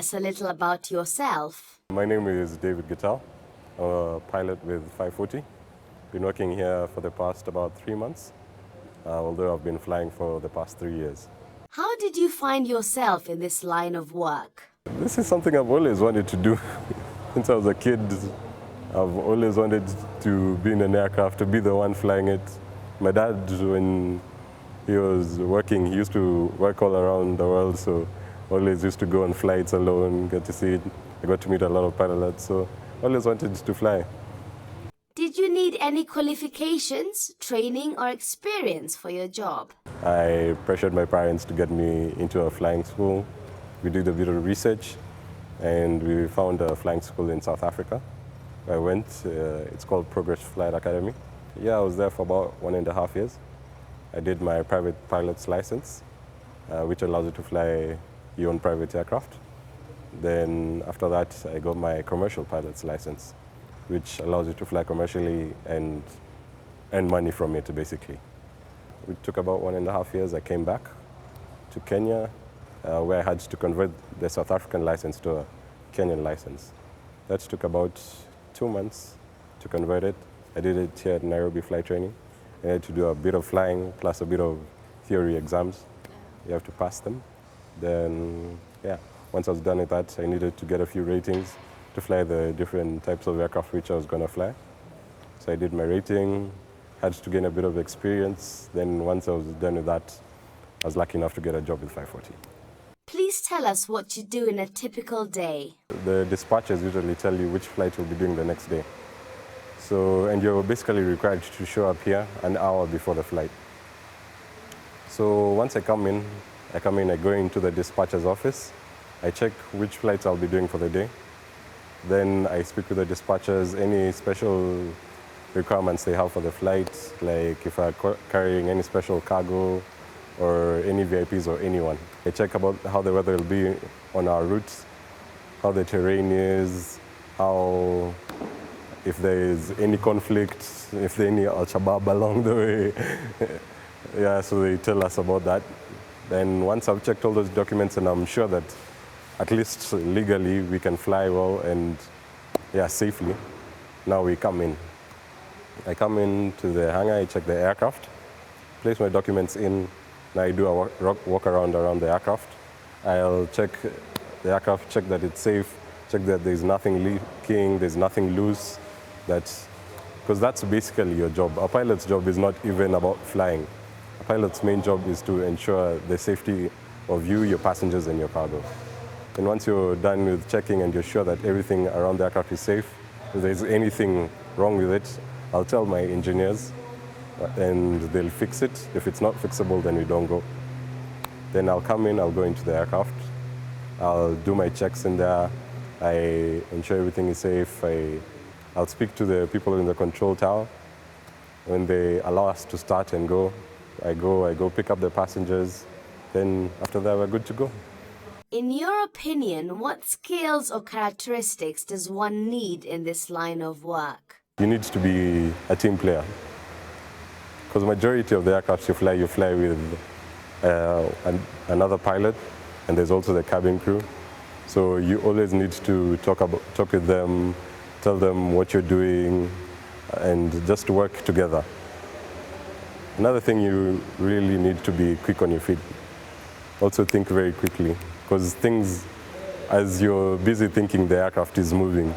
us a little about yourself. My name is David Gittal. I'm a pilot with 540. Been working here for the past about 3 months, although I've been flying for the past 3 years. How did you find yourself in this line of work? This is something I've always wanted to do. Since I was a kid, I've always wanted to be in an aircraft, to be the one flying it. My dad, when he was working, he used to work all around the world, so always used to go on flights alone, get to see it. I got to meet a lot of pilots, so always wanted to fly. Did you need any qualifications, training, or experience for your job? I pressured my parents to get me into a flying school. We did a bit of research, and we found a flying school in South Africa. I went, it's called Progress Flight Academy. Yeah, I was there for about 1.5 years. I did my private pilot's license, which allows you to fly your own private aircraft. Then after that, I got my commercial pilot's license, which allows you to fly commercially and earn money from it, basically. It took about 1.5 years. I came back to Kenya, where I had to convert the South African license to a Kenyan license. That took about 2 months to convert it. I did it here at Nairobi Flight Training. I had to do a bit of flying plus a bit of theory exams. You have to pass them. Then, yeah, once I was done with that, I needed to get a few ratings to fly the different types of aircraft which I was going to fly. So I did my rating, had to gain a bit of experience. Then once I was done with that, I was lucky enough to get a job with 540. Please tell us what you do in a typical day. The dispatchers usually tell you which flight you'll be doing the next day. So, and you're basically required to show up here an hour before the flight. So once I come in, I go into the dispatcher's office. I check which flights I'll be doing for the day. Then I speak with the dispatchers, any special requirements they have for the flight, like if I'm carrying any special cargo or any VIPs or anyone. I check about how the weather will be on our routes, how the terrain is, if there is any conflict, if there are any Al-Shabaab along the way. Yeah, so they tell us about that. Then once I've checked all those documents and I'm sure that at least legally we can fly well and safely, now we come in. I come into the hangar, I check the aircraft, place my documents in, now I do a walk around the aircraft. I'll check the aircraft, check that it's safe, check that there's nothing leaking, there's nothing loose, because that's basically your job. A pilot's job is not even about flying. A pilot's main job is to ensure the safety of you, your passengers, and your cargo. And once you're done with checking and you're sure that everything around the aircraft is safe, if there's anything wrong with it, I'll tell my engineers and they'll fix it. If it's not fixable, then we don't go. Then I'll come in, I'll go into the aircraft. I'll do my checks in there. I ensure everything is safe. I'll speak to the people in the control tower. When they allow us to start and go, I go pick up the passengers. Then after that, we're good to go. In your opinion, what skills or characteristics does one need in this line of work? You need to be a team player. Because majority of the aircraft you fly with another pilot, and there's also the cabin crew. So you always need to talk with them, tell them what you're doing, and just work together. Another thing, you really need to be quick on your feet. Also think very quickly, because as you're busy thinking, the aircraft is moving.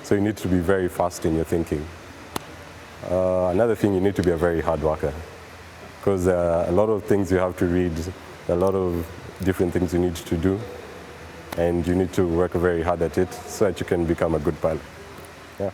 So you need to be very fast in your thinking. Another thing, you need to be a very hard worker, because there are a lot of things you have to read, a lot of different things you need to do, and you need to work very hard at it so that you can become a good pilot. Yeah.